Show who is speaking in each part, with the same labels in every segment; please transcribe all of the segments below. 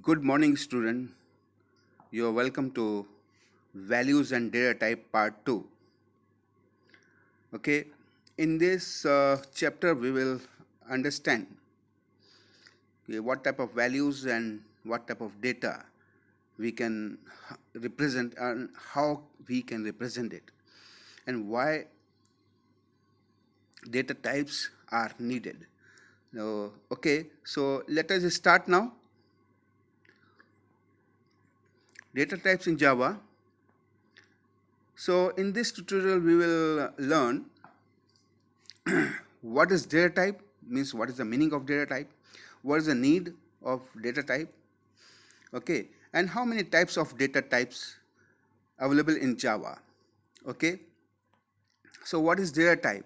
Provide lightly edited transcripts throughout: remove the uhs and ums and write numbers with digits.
Speaker 1: Good morning, student. You are welcome to Values and Data Type Part 2. Okay, in this chapter, we will understand what type of values and what type of data we can represent and how we can represent it and why data types are needed. So let us start now. Data types in Java. So in this tutorial, we will learn what is data type, means what is the meaning of data type, what is the need of data type, okay, and how many types of data types available in Java. Okay, so what is data type?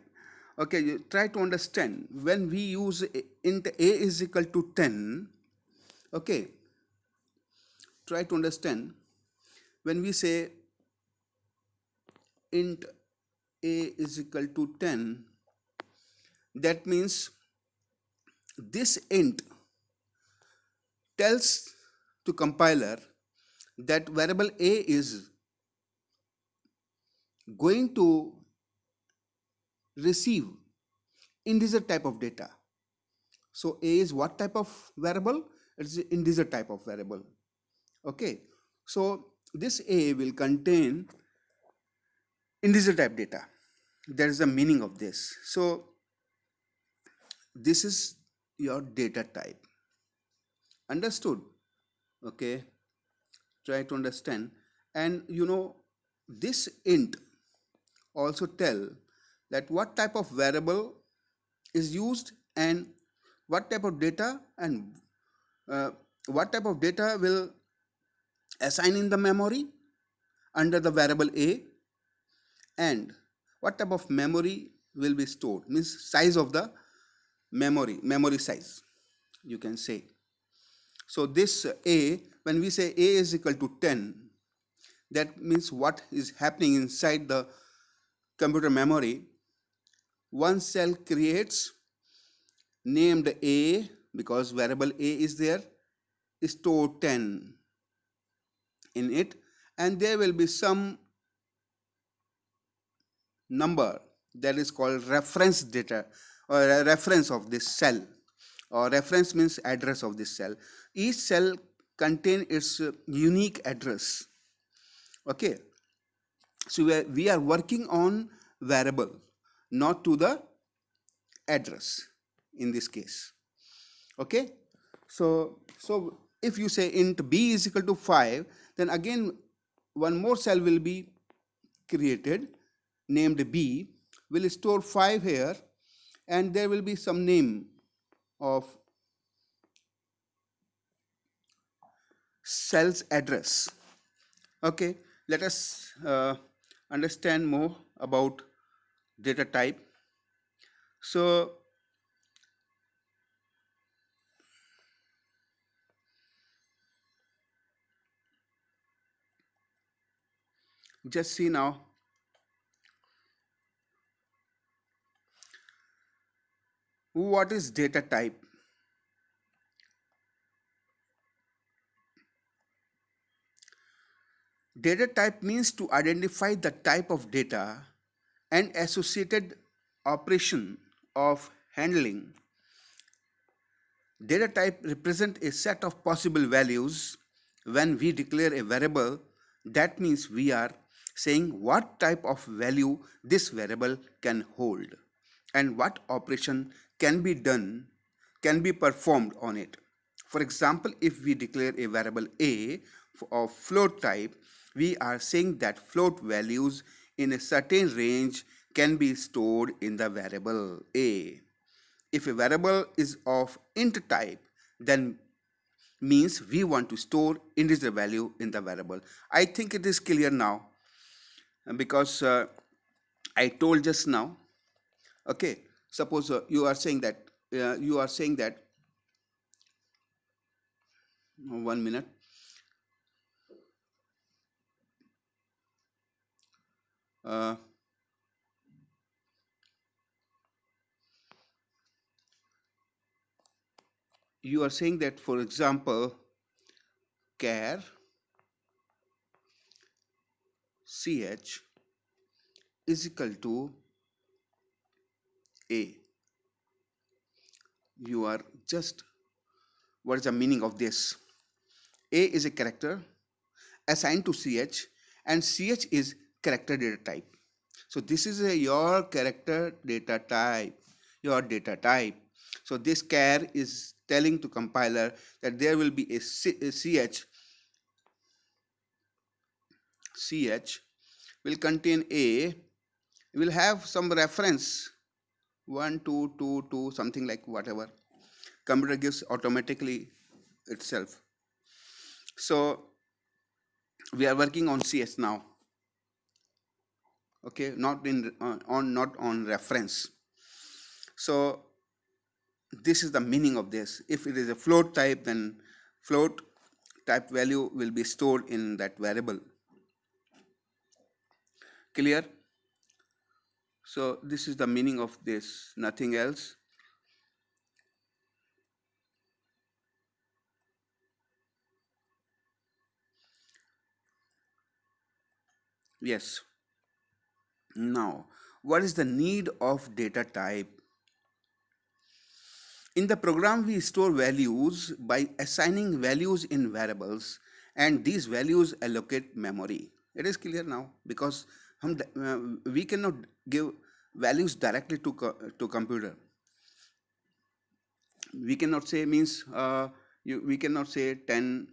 Speaker 1: Okay, you try to understand when we use int a is equal to 10. Okay, try to understand when we say int a is equal to 10, that means this int tells to compiler that variable a is going to receive integer type of data. So a is what type of variable? It's an integer type of variable. Okay, so this a will contain integer type data. That is the meaning of this. So this is your data type. Understood? Okay, try to understand. And this int also tell that what type of variable is used and what type of data and uh, what type of data will assign in the memory under the variable a, and what type of memory will be stored, means size of the memory size, you can say. So this a, when we say a is equal to 10, that means what is happening inside the computer memory. One cell creates named a, because variable a is there, store 10 in it, and there will be some number that is called reference data, or a reference of this cell, or reference means address of this cell. Each cell contain its unique address. Okay, so we are working on variable, not to the address in this case. Okay, so if you say int b is equal to 5, then again one more cell will be created named b, will store 5 here, and there will be some name of cell's address. Okay, let us understand more about data type. So just see now, what is data type? Data type means to identify the type of data and associated operation of handling. Data type represent a set of possible values. When we declare a variable, that means we are saying what type of value this variable can hold and what operation can be done, can be performed on it. For example, if we declare a variable a of float type, we are saying that float values in a certain range can be stored in the variable a. If a variable is of int type, then means we want to store integer value in the variable. I think it is clear now, because I told just now. Okay, suppose you are saying that, 1 minute. Uh, you are saying that, for example, char ch is equal to a. You are just, what is the meaning of this? A is a character assigned to ch, and ch is character data type. So this is your character data type, your data type. So this char is telling to compiler that there will be a ch will contain a, will have some reference 1 2 2 2 something like whatever computer gives automatically itself. So we are working on ch now, okay, not in not on reference. So this is the meaning of this. If it is a float type, then float type value will be stored in that variable. Clear? So this is the meaning of this, nothing else. Yes. Now, what is the need of data type? In the program, we store values by assigning values in variables, and these values allocate memory. It is clear now, because we cannot give values directly to computer. We cannot say, means we cannot say 10,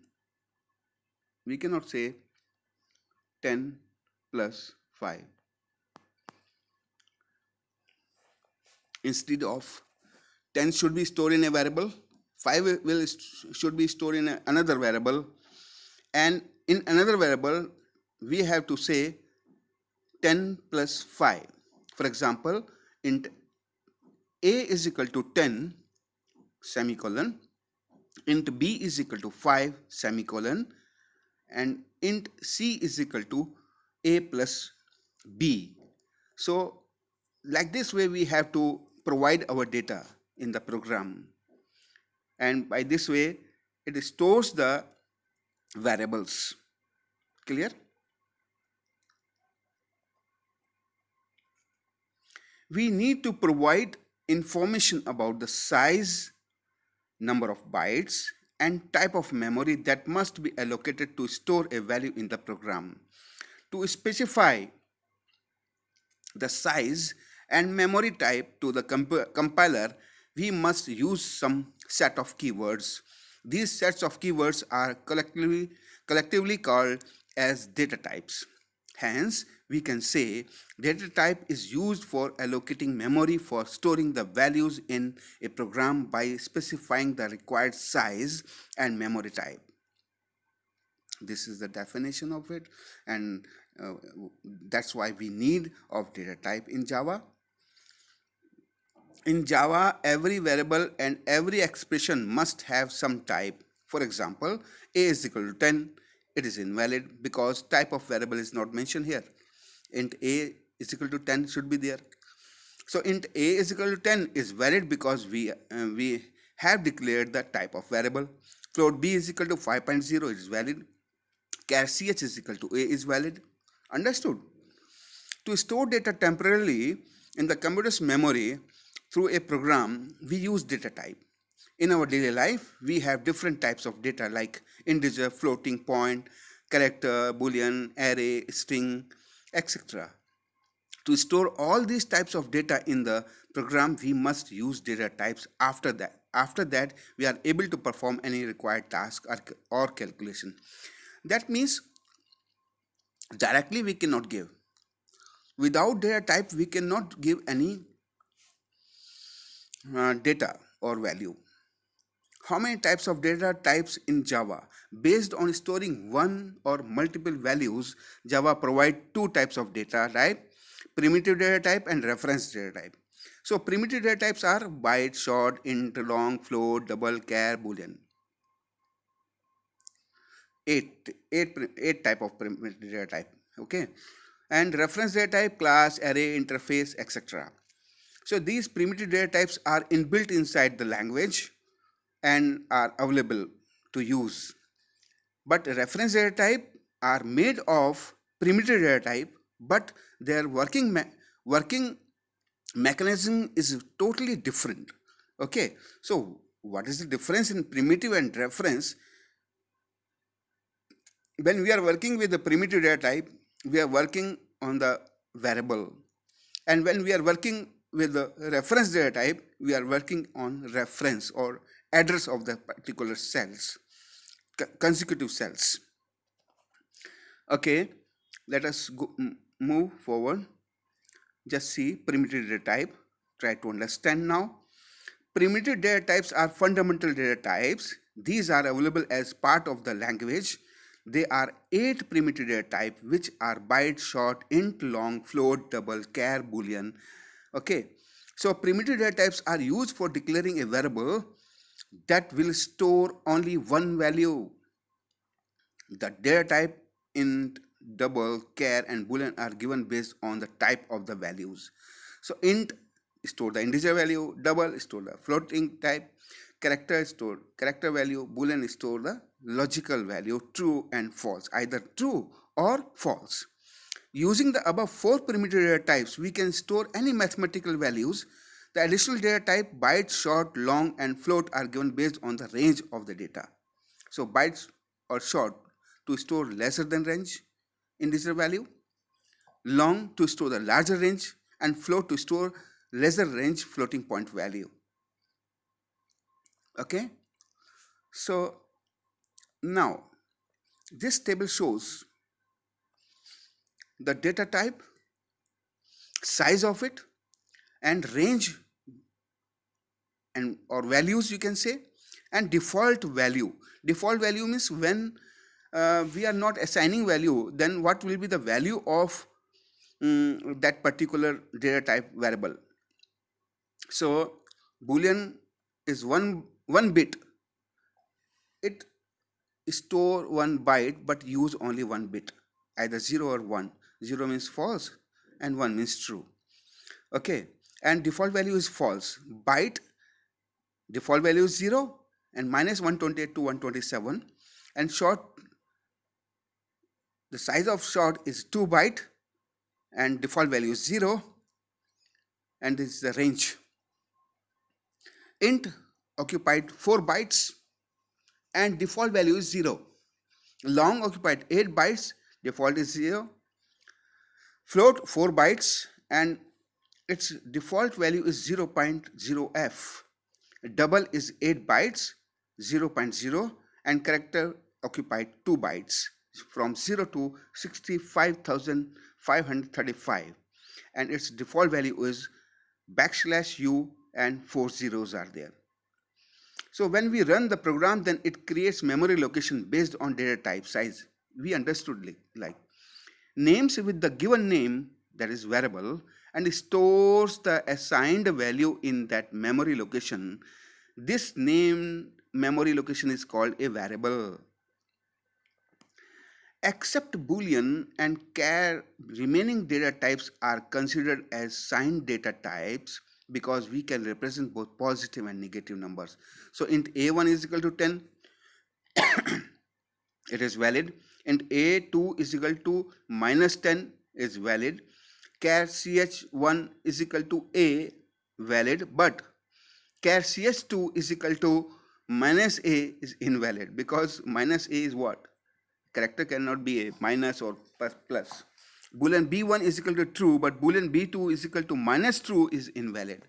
Speaker 1: we cannot say 10 plus 5. Instead of 10 should be stored in a variable, 5 should be stored in another variable, and in another variable we have to say 10 plus 5. For example, int a is equal to 10 semicolon, int b is equal to 5 semicolon, and int c is equal to a plus b. So like this way we have to provide our data in the program, and by this way it stores the variables. Clear? We need to provide information about the size, number of bytes, and type of memory that must be allocated to store a value in the program. To specify the size and memory type to the compiler, we must use some set of keywords. These sets of keywords are collectively called as data types. Hence, we can say data type is used for allocating memory for storing the values in a program by specifying the required size and memory type. This is the definition of it, and that's why we need of data type in Java. In Java, every variable and every expression must have some type. For example, a is equal to 10. It is invalid because type of variable is not mentioned here. Int a is equal to 10 should be there. So int a is equal to 10 is valid because we have declared the type of variable. Float b is equal to 5.0 is valid. Char ch is equal to a is valid. Understood? To store data temporarily in the computer's memory through a program, we use data type. In our daily life, we have different types of data like integer, floating point, character, boolean, array, string, etc. To store all these types of data in the program, we must use data types after that. After that, we are able to perform any required task or calculation. That means directly we cannot give. Without data type, we cannot give any data or value. How many types of data types in Java? Based on storing one or multiple values, Java provides two types of data type, primitive data type and reference data type. So primitive data types are byte, short, int, long, float, double, char, boolean. Eight type of primitive data type. Okay, and reference data type, class, array, interface, etc. So these primitive data types are inbuilt inside the language and are available to use. But reference data type are made of primitive data type, but their working mechanism is totally different. Okay, so what is the difference in primitive and reference? When we are working with the primitive data type, we are working on the variable, and when we are working with the reference data type, we are working on reference or address of the particular cells, consecutive cells. Okay, let us move forward. Just see primitive data type. Try to understand now. Primitive data types are fundamental data types. These are available as part of the language. They are 8 primitive data types, which are byte, short, int, long, float, double, char, boolean. Okay, so primitive data types are used for declaring a variable that will store only one value. The data type int, double, char, and boolean are given based on the type of the values. So int store the integer value, double store the floating type, character store character value, boolean store the logical value, true and false, either true or false. Using the above 4 primitive data types, we can store any mathematical values. The additional data type byte, short, long, and float are given based on the range of the data. So bytes or short to store lesser than range integer value, long to store the larger range, and float to store lesser range floating point value. Okay, so now this table shows the data type, size of it, and range and or values, you can say, and default value. Default value means when we are not assigning value, then what will be the value of that particular data type variable. So boolean is one bit. It store one byte but use only one bit, either 0 or 1. 0 means false and 1 means true. Okay, and default value is false. Byte default value is 0 and minus 128 to 127, and short, the size of short is 2 byte and default value is 0, and this is the range. Int occupied 4 bytes and default value is 0. Long occupied 8 bytes, default is 0. Float 4 bytes and its default value is 0.0f. Double is 8 bytes, 0.0, and character occupied 2 bytes from 0 to 65,535, and its default value is \u and 4 zeros are there. So when we run the program, then it creates memory location based on data type size. We understood like names with the given name, that is variable, and stores the assigned value in that memory location. This named memory location is called a variable. Except boolean and char, remaining data types are considered as signed data types because we can represent both positive and negative numbers. So int a1 is equal to 10, it is valid. Int a2 is equal to minus 10 is valid. Char ch1 is equal to a, valid, but char ch2 is equal to minus a is invalid, because minus a is what? Character cannot be a minus or plus. Boolean b1 is equal to true, but boolean b2 is equal to minus true is invalid.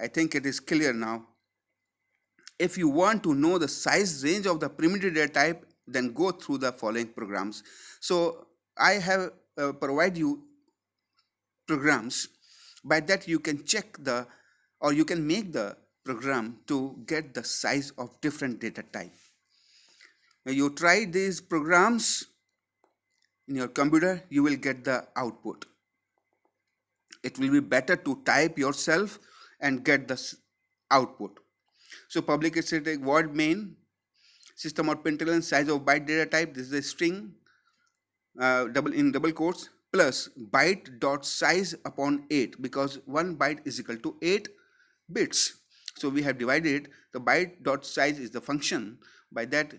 Speaker 1: I think it is clear now. If you want to know the size range of the primitive data type, then go through the following programs. So I have provide you programs. By that you can check the, or you can make the program to get the size of different data type. When you try these programs in your computer, you will get the output. It will be better to type yourself and get the output. So public static void main system out println size of byte data type. This is a string double quotes plus byte dot size upon 8, because 1 byte is equal to 8 bits. So we have divided the byte dot size is the function. By that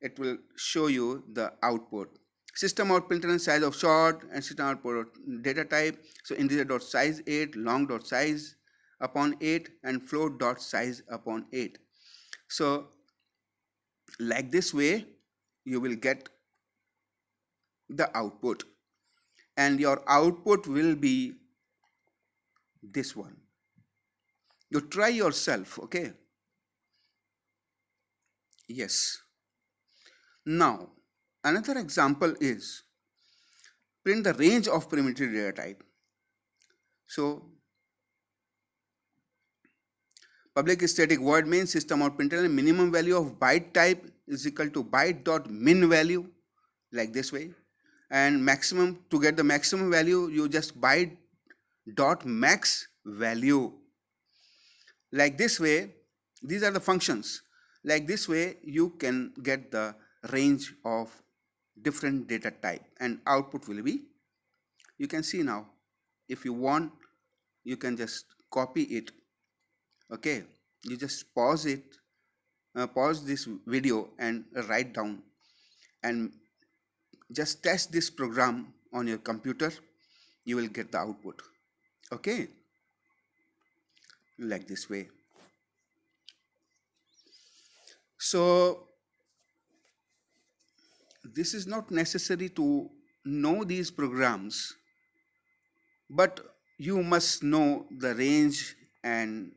Speaker 1: it will show you the output. System out println size of short and system output data type. So integer dot size 8, long dot size upon 8, and float dot size upon 8. So like this way you will get the output, and your output will be this one. You try yourself, okay? Yes. Now another example is print the range of primitive data type. So public static void main system out println minimum value of byte type is equal to byte dot min value, like this way. And maximum, to get the maximum value, you just byte dot max value, like this way. These are the functions. Like this way you can get the range of different data type, and output will be, you can see now. If you want, you can just copy it, okay? You just pause it, pause this video and write down, and just test this program on your computer. You will get the output, okay? Like this way. So this is not necessary to know these programs, but you must know the range and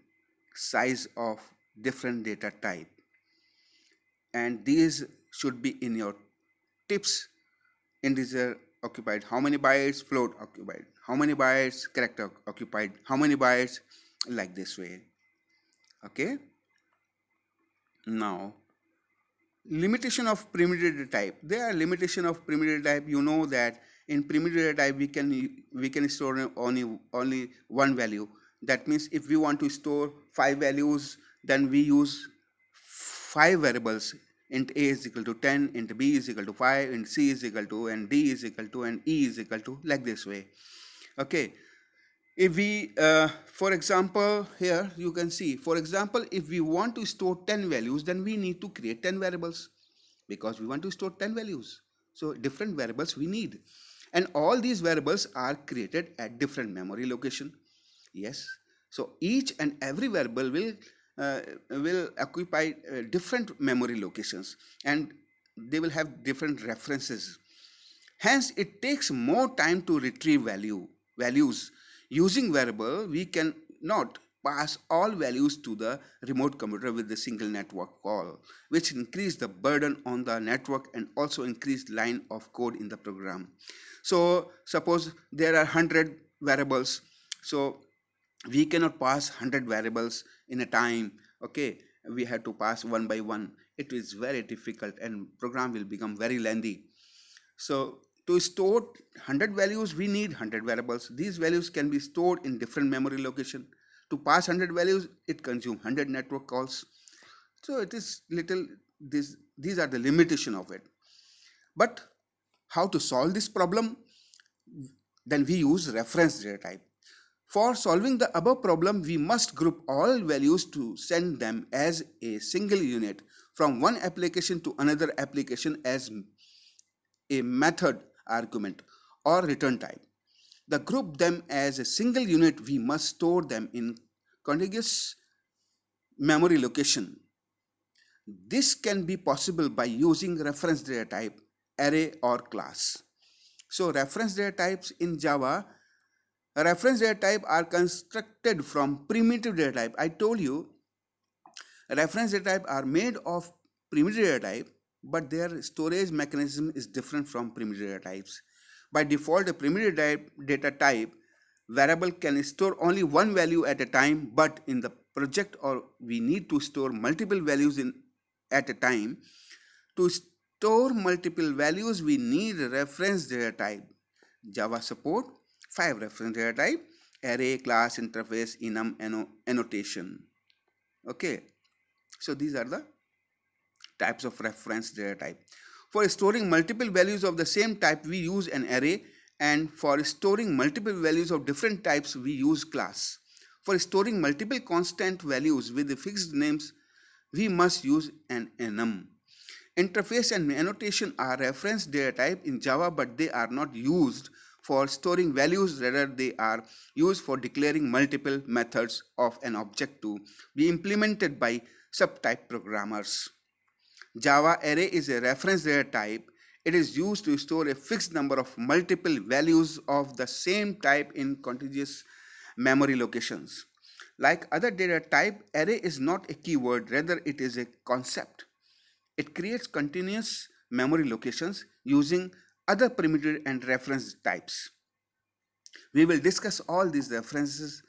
Speaker 1: size of different data type, and these should be in your tips. Integer occupied how many bytes, float occupied how many bytes, character occupied how many bytes, like this way, okay? Now limitation of primitive data type. There are limitation of primitive data type. You know that in primitive data type we can store only one value. That means if we want to store 5 values, then we use 5 variables. Int a is equal to 10, int b is equal to 5, int c is equal to, and d is equal to, and e is equal to, like this way, okay? If we, for example, here you can see, for example, if we want to store 10 values, then we need to create 10 variables, because we want to store 10 values. So different variables we need. And all these variables are created at different memory location. Yes. So each and every variable will occupy different memory locations, and they will have different references. Hence, it takes more time to retrieve values. Using variable, we can not pass all values to the remote computer with a single network call, which increase the burden on the network and also increase line of code in the program. So suppose there are 100 variables, so we cannot pass 100 variables in a time, okay? We have to pass one by one. It is very difficult and program will become very lengthy. So to store 100 values, we need 100 variables. These values can be stored in different memory location. To pass 100 values, it consumes 100 network calls. So it is little, these are the limitation of it. But how to solve this problem? Then we use reference data type. For solving the above problem, we must group all values to send them as a single unit from one application to another application as a method argument or return type. The group them as a single unit, we must store them in contiguous memory location. This can be possible by using reference data type, array or class. So reference data types in Java, reference data type are constructed from primitive data type. I told you reference data type are made of primitive data type, but their storage mechanism is different from primitive data types. By default, a primitive data type variable can store only one value at a time, but in the project or we need to store multiple values at a time. To store multiple values, we need reference data type. Java support 5 reference data type: array, class, interface, enum, annotation. Okay, so these are the types of reference data type. For storing multiple values of the same type, we use an array, and for storing multiple values of different types, we use class. For storing multiple constant values with fixed names, we must use an enum. Interface and annotation are reference data type in Java, but they are not used for storing values. Rather, they are used for declaring multiple methods of an object to be implemented by subtype programmers. Java array is a reference data type. It is used to store a fixed number of multiple values of the same type in contiguous memory locations. Like other data type, array is not a keyword, rather it is a concept. It creates continuous memory locations using other primitive and reference types. We will discuss all these reference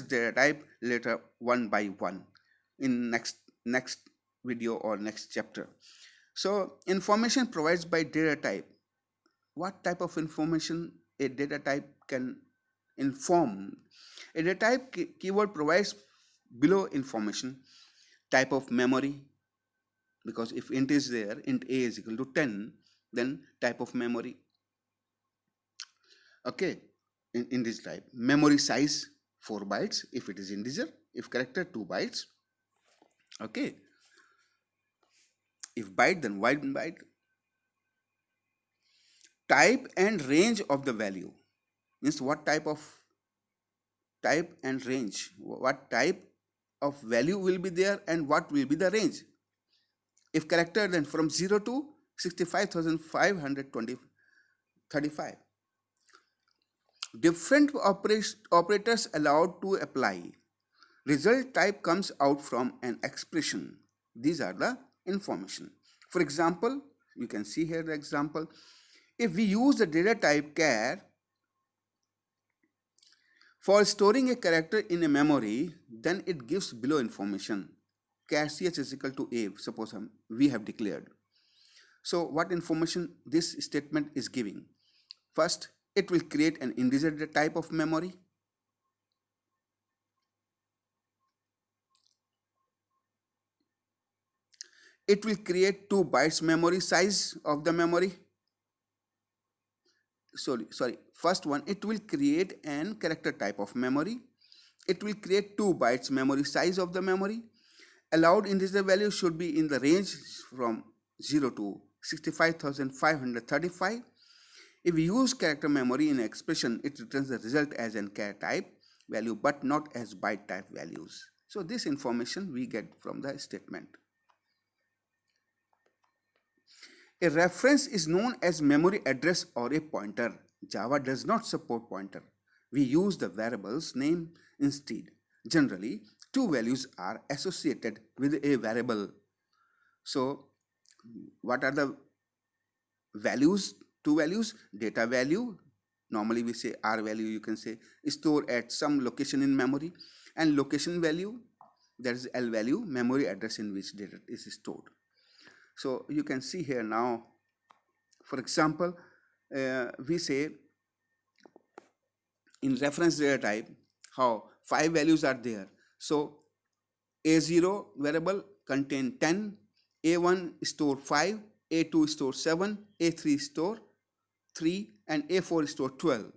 Speaker 1: data type later one by one in next video or next chapter. So information provides by data type. What type of information a data type can inform? A data type keyword provides below information: type of memory, because if int is there, int a is equal to 10, then type of memory. Okay, in this type, memory size 4 bytes if it is integer, if character 2 bytes. Okay, if byte then 1 byte. Type and range of the value means what type of type and range, what type of value will be there and what will be the range. If character, then from 0 to 65,535. Different operators allowed to apply. Result type comes out from an expression. These are the information. For example, you can see here the example. If we use the data type char for storing a character in a memory, then it gives below information. Char ch is equal to a, suppose we have declared. So what information this statement is giving? First, it will create an integer type of memory. It will create 2 bytes memory size of the memory. Sorry, first one, it will create an character type of memory. It will create 2 bytes memory size of the memory. Allowed integer value should be in the range from 0 to 65,535. If we use character memory in expression, it returns the result as an char type value but not as byte type values. So this information we get from the statement. A reference is known as memory address or a pointer. Java does not support pointer. We use the variable's name instead. Generally, 2 values are associated with a variable. So, what are the values? 2 values: data value, normally we say R value, you can say store at some location in memory, and location value, that is L value, memory address in which data is stored. So you can see here now, for example, we say in reference data type how 5 values are there. So A0 variable contain 10, A1 store 5, A2 store 7, A3 store 3, and A4 store 12.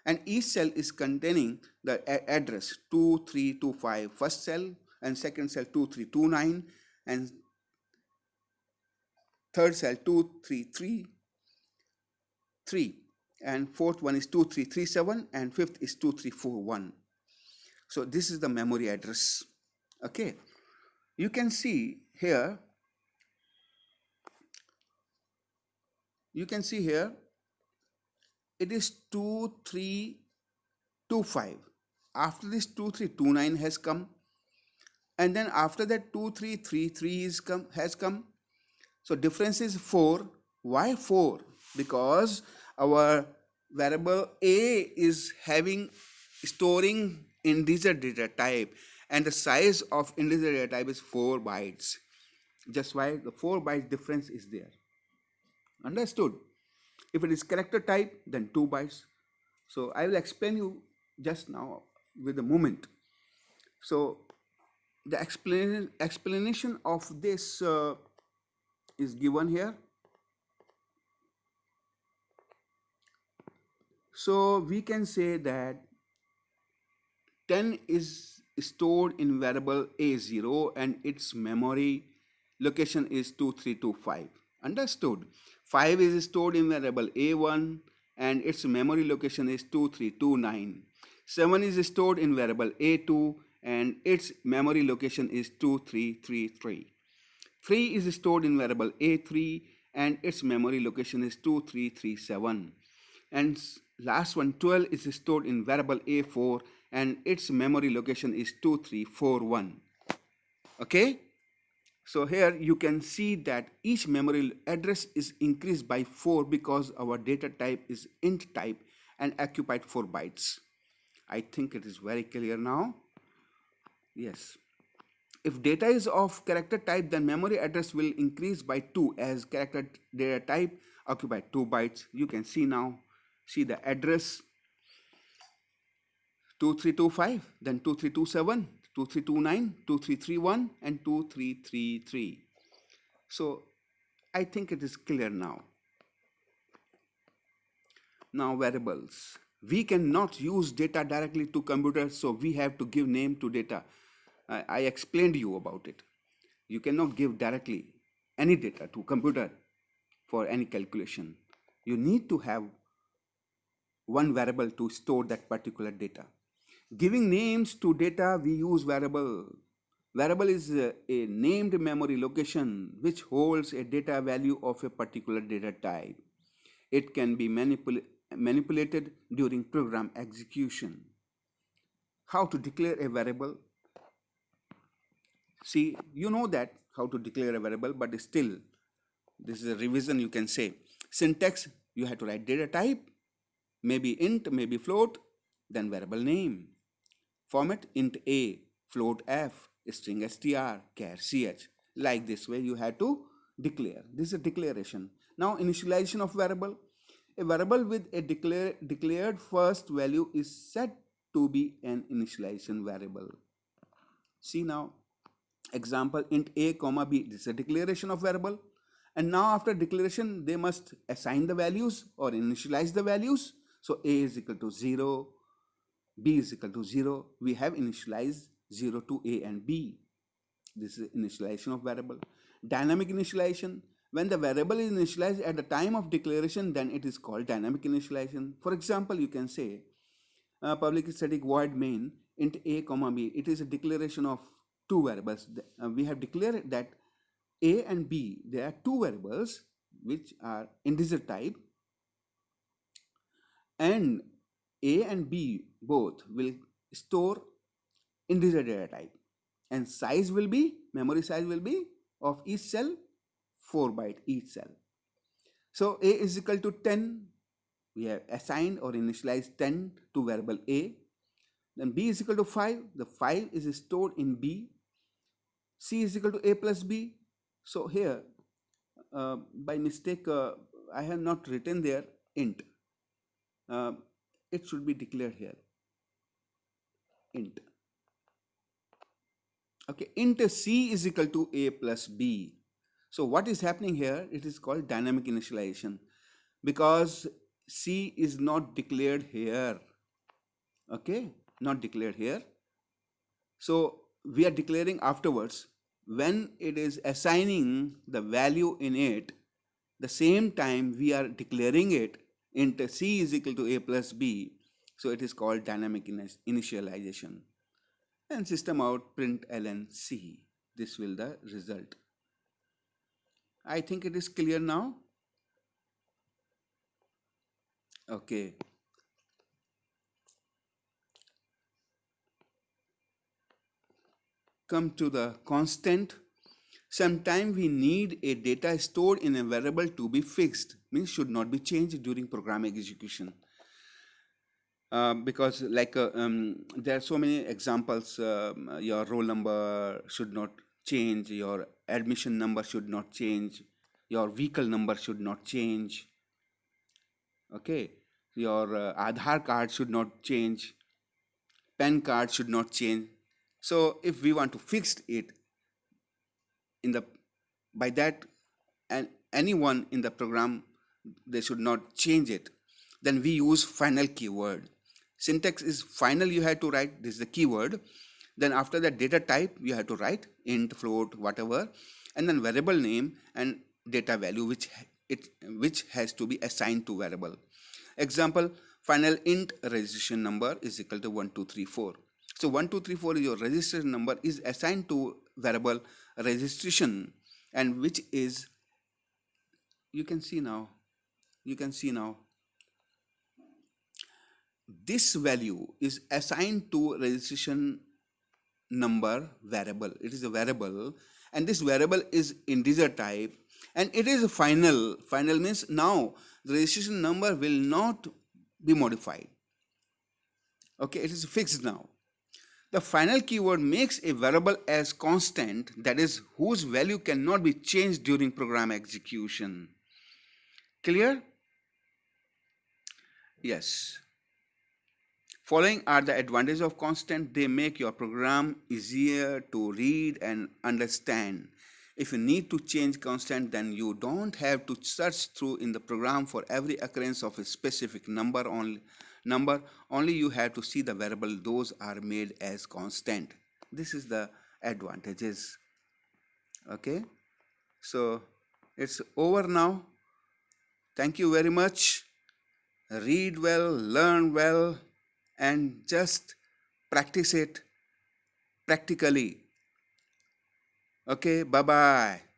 Speaker 1: And each cell is containing the address 2325 first cell, and second cell 2329, and third cell 2333, and fourth one is 2337, and fifth is 2341. So this is the memory address. Okay, you can see here, it is 2325. After this 2329 has come, and then after that 2333 has come. So difference is 4. Why 4? Because our variable A is storing integer data type, and the size of integer data type is 4 bytes. Just why the 4 bytes difference is there. Understood? If it is character type, then 2 bytes. So I will explain you just now with a moment. So the explanation of this is given here. So we can say that 10 is stored in variable A0 and its memory location is 2325. Understood? 5 is stored in variable A1 and its memory location is 2329. 7 is stored in variable A2 and its memory location is 2333. 3 is stored in variable A3 and its memory location is 2337. And last one, 12 is stored in variable A4 and its memory location is 2341. Okay? So here you can see that each memory address is increased by 4 because our data type is int type and occupied 4 bytes. I think it is very clear now. Yes. If data is of character type, then memory address will increase by 2 as character data type occupied 2 bytes. You can see now, see the address 2325, then 2327, 2329, 2331 and 2333. So I think it is clear now. Now variables. We cannot use data directly to computer, so we have to give name to data. I explained you about it. You cannot give directly any data to computer for any calculation. You need to have one variable to store that particular data. Giving names to data, we use variable. Variable is a named memory location which holds a data value of a particular data type. It can be manipulated during program execution. How to declare a variable? See, you know that how to declare a variable, but still, this is a revision you can say. Syntax, you have to write data type, maybe int, maybe float, then variable name. Format int a, float f, string str, char ch. Like this way you have to declare. This is a declaration. Now initialization of variable. A variable with a declared first value is set to be an initialization variable. See now, example int a comma b, this is a declaration of variable. And now after declaration, they must assign the values or initialize the values. So a is equal to 0, b is equal to 0. We have initialized 0 to a and b. This is initialization of variable. Dynamic initialization. When the variable is initialized at the time of declaration, then it is called dynamic initialization. For example, you can say public static void main int a comma b. It is a declaration of two variables. We have declared that a and b, there are two variables which are integer type, and a and b both will store integer data type, and size will be, memory size will be of each cell 4 byte each cell. So a is equal to 10. We have assigned or initialized 10 to variable a. Then b is equal to 5. The 5 is stored in b. C is equal to a plus b. So here, by mistake, I have not written there int. It should be declared here, int. Okay, int c is equal to a plus b. So what is happening here? It is called dynamic initialization because c is not declared here. Okay, not declared here. So we are declaring afterwards. When it is assigning the value in it, the same time we are declaring it int c is equal to a plus b. So it is called dynamic initialization. And system out print ln c. This will the result. I think it is clear now. Okay. Come to the constant. Sometimes we need a data stored in a variable to be fixed, means should not be changed during program execution. Because like there are so many examples, your roll number should not change, your admission number should not change, your vehicle number should not change. Okay, your Aadhaar card should not change, PAN card should not change. So if we want to fix it in the, by that, and anyone in the program, they should not change it, then we use final keyword. Syntax is final, you have to write, this is the keyword. Then after that data type, you have to write int, float, whatever. and then variable name and data value which has to be assigned to variable. Example, final int registration number is equal to 1234. So 1234 is your registration number, is assigned to variable registration, and which is, you can see now, this value is assigned to registration number variable. It is a variable, and this variable is integer type, and it is a final. Final means now the registration number will not be modified. Okay, it is fixed now. The final keyword makes a variable as constant, that is, whose value cannot be changed during program execution. Clear? Yes. Following are the advantages of constant. They make your program easier to read and understand. If you need to change constant, then you don't have to search through in the program for every occurrence of a specific number. Only you have to see the variable those are made as constant. This is the advantages. Okay, so it's over now. Thank you very much. Read well, learn well, and just practice it practically. Okay, bye bye.